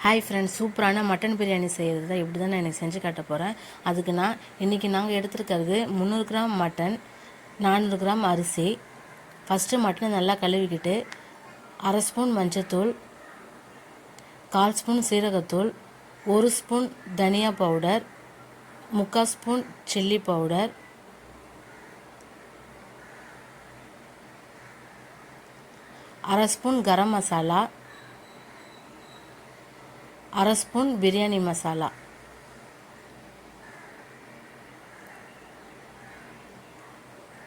Hi friends, சூப்பரான mutton biryani செய்கிறது தான் இப்படி தான் நான் எனக்கு செஞ்சு காட்ட போகிறேன். அதுக்கு இன்றைக்கி நாங்கள் எடுத்துருக்கிறது 300 கிராம் மட்டன், 400 கிராம் அரிசி. ஃபஸ்ட்டு மட்டனை நல்லா கழுவிக்கிட்டு 1/2 ஸ்பூன் மஞ்சத்தூள், 1/4 ஸ்பூன் சீரகத்தூள், 1 ஸ்பூன் தனியா powder, 3/4 spoon chilli powder, 1/2 spoon garam masala, 1/2 spoon biryani masala,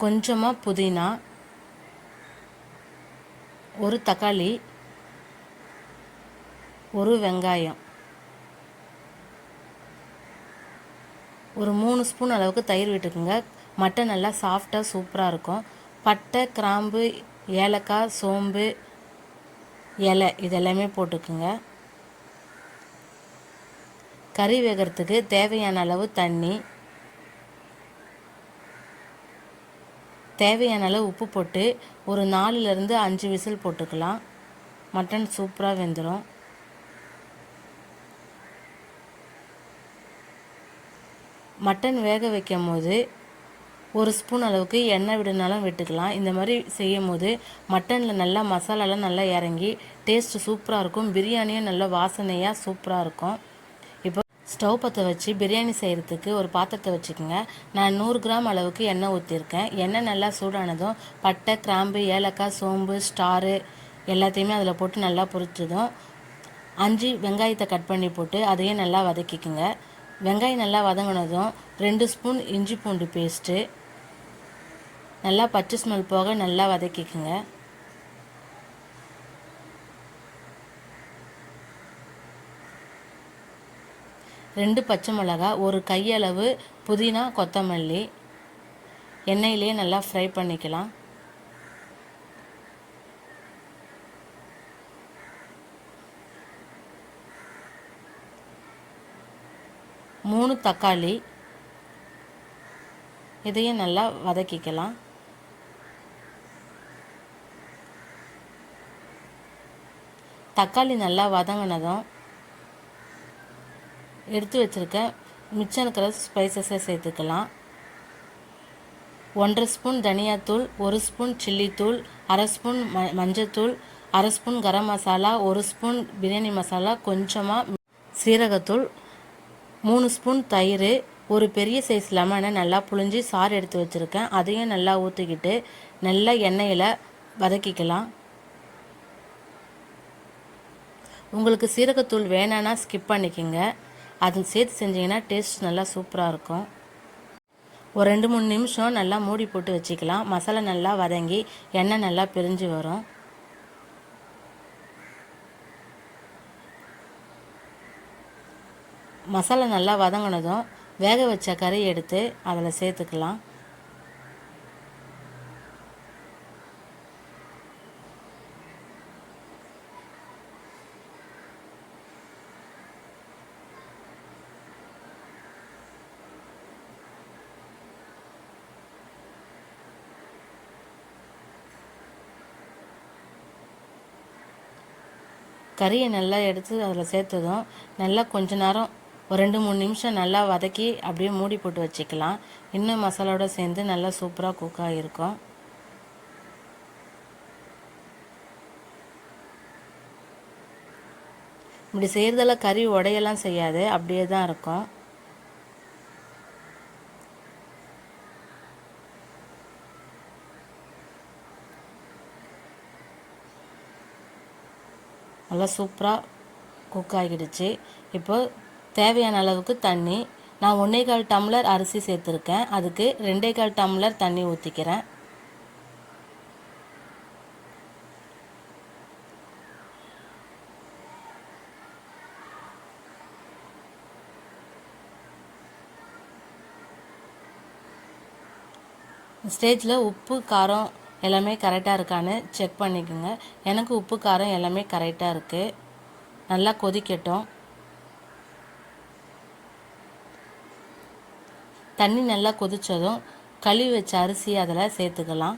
கொஞ்சமாக புதினா, ஒரு தக்காளி, ஒரு வெங்காயம், ஒரு 3 ஸ்பூன் அளவுக்கு தயிர் விட்டுக்குங்க. மட்டன் நல்லா சாஃப்டாக சூப்பராக இருக்கும். பட்டை, கிராம்பு, ஏலக்காய், சோம்பு, இலை இதெல்லாமே போட்டுக்குங்க. கறி வேகிறதுக்கு தேவையான அளவு தண்ணி, தேவையான அளவு உப்பு போட்டு ஒரு 4லேருந்து 5 விசில் போட்டுக்கலாம். மட்டன் சூப்பராக வெந்துடும். மட்டன் வேக வைக்கும் போது 1 ஸ்பூன் அளவுக்கு எண்ணெய் விடுனாலும் விட்டுக்கலாம். இந்த மாதிரி செய்யும் போது மட்டனில் நல்லா மசாலாலாம் நல்லா இறங்கி டேஸ்ட்டு சூப்பராக இருக்கும். பிரியாணியும் நல்லா வாசனையாக சூப்பராக இருக்கும். இப்போ ஸ்டவ் பற்ற வச்சு பிரியாணி செய்கிறதுக்கு ஒரு பாத்திரத்தை வச்சுக்கோங்க. நான் 100 கிராம் அளவுக்கு எண்ணெய் ஊற்றிருக்கேன். எண்ணெய் நல்லா சூடானதும் பட்டை, கிராம்பு, ஏலக்காய், சோம்பு, ஸ்டாரு எல்லாத்தையுமே அதில் போட்டு நல்லா பொரிச்சதும் 5 வெங்காயத்தை கட் பண்ணி போட்டு அதையும் நல்லா வதக்கிக்குங்க. வெங்காயம் நல்லா வதங்கினதும் 2 ஸ்பூன் இஞ்சி பூண்டு பேஸ்ட்டு நல்லா பச்சை ஸ்மெல் போக நல்லா வதக்கிக்குங்க. ரெண்டு பச்சை மிளகாய், ஒரு கையளவு புதினா, கொத்தமல்லி எண்ணெயிலே நல்லா ஃப்ரை பண்ணிக்கலாம். மூணு தக்காளி இதையும் நல்லா வதக்கிக்கலாம். தக்காளி நல்லா வதங்கினதும் எடுத்து வச்சுருக்க மிச்சம் இருக்கிற ஸ்பைசஸை சேர்த்துக்கலாம். 1/2 ஸ்பூன் தனியாத்தூள், 1 ஸ்பூன் சில்லித்தூள், 1/2 ஸ்பூன் மஞ்சத்தூள், 1/2 ஸ்பூன் கரம் மசாலா, 1 ஸ்பூன் பிரியாணி மசாலா, கொஞ்சமாக சீரகத்தூள், 3 ஸ்பூன் தயிர், ஒரு பெரிய சைஸ் லெமனை நல்லா புழிஞ்சி சாறு எடுத்து வச்சுருக்கேன். அதையும் நல்லா ஊற்றிக்கிட்டு நல்லா எண்ணெயில் வதக்கிக்கலாம். உங்களுக்கு சீரகத்தூள் வேணான்னா ஸ்கிப் பண்ணிக்கோங்க. அது சேர்த்து செஞ்சிங்கன்னா டேஸ்ட் நல்லா சூப்பராக இருக்கும். ஒரு 2-3 நிமிஷம் நல்லா மூடி போட்டு வச்சுக்கலாம். மசாலா நல்லா வதங்கி எண்ணெய் நல்லா பிரிஞ்சு வரும். மசாலா நல்லா வதங்கினதும் வேக வச்ச கறி எடுத்து அதில் சேர்த்துக்கலாம். கறியை நல்லா எடுத்து அதில் சேர்த்ததும் நல்லா கொஞ்ச நேரம் ஒரு 2-3 நிமிஷம் நல்லா வதக்கி அப்படியே மூடி போட்டு வச்சுக்கலாம். இன்னும் மசாலாவோட சேர்ந்து நல்லா சூப்பராக குக் ஆகிருக்கும். இப்படி செய்கிறதால கறி உடையெல்லாம் செய்யாது, அப்படியே தான் இருக்கும். நல்லா சூப்பராக குக் ஆகிடுச்சு. இப்போ தேவையான அளவுக்கு தண்ணி, நான் 1/4 டம்ளர் அரிசி சேர்த்துருக்கேன். அதுக்கு 2/4 டம்ளர் தண்ணி ஊற்றிக்கிறேன். ஸ்டேஜில் உப்பு, காரம் எல்லாமே கரெக்டாக இருக்கான்னு செக் பண்ணிக்கோங்க. எனக்கு உப்பு, காரம் எல்லாமே கரெக்டாக இருக்குது. நல்லா கொதிக்கட்டும். தண்ணி நல்லா கொதித்ததும் கழுவி வச்ச அரிசி அதில் சேர்த்துக்கலாம்.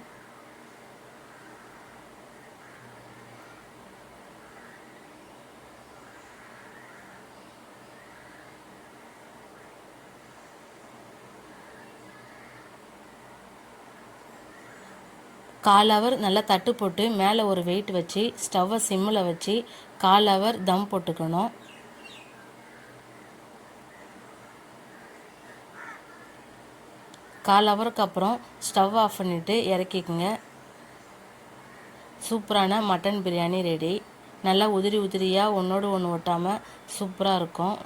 1/4 ஹவர் நல்லா தட்டு போட்டு மேலே ஒரு வெயிட் வச்சு ஸ்டவ்வை சிம்மில் வச்சு 1/4 ஹவர் தம் போட்டுக்கணும். கால் ஹவருக்கு அப்புறம் ஸ்டவ் ஆஃப் பண்ணிவிட்டு இறக்கிக்குங்க. சூப்பரான மட்டன் பிரியாணி ரெடி. நல்லா உதிரி உதிரியாக ஒன்றோடு ஒன்று ஒட்டாமல் சூப்பராக இருக்கும்.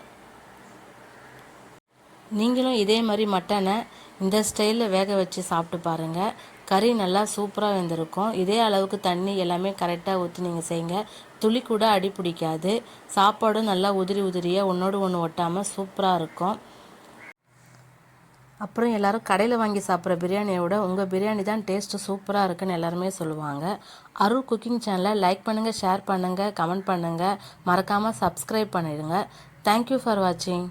நீங்களும் இதே மாதிரி மட்டனை இந்த ஸ்டைலில் வேக வச்சு சாப்பிட்டு பாருங்கள். கறி நல்லா சூப்பராக வெந்திருக்கும். இதே அளவுக்கு தண்ணி எல்லாமே கரெக்டாக ஊற்றி நீங்கள் செய்யுங்க. துளி கூட அடி பிடிக்காது. சாப்பாடும் நல்லா உதிரி உதிரியாக ஒன்றோடு ஒன்று ஒட்டாமல் சூப்பராக இருக்கும். அப்புறம் எல்லோரும் கடையில் வாங்கி சாப்பிட்ற பிரியாணியை விட உங்கள் பிரியாணி தான் டேஸ்ட்டு சூப்பராக இருக்குன்னு எல்லாருமே சொல்லுவாங்க. அருள் குக்கிங் சேனலை லைக் பண்ணுங்கள், ஷேர் பண்ணுங்கள், கமெண்ட் பண்ணுங்கள், மறக்காமல் சப்ஸ்கிரைப் பண்ணிடுங்க. தேங்க்யூ ஃபார் வாட்சிங்.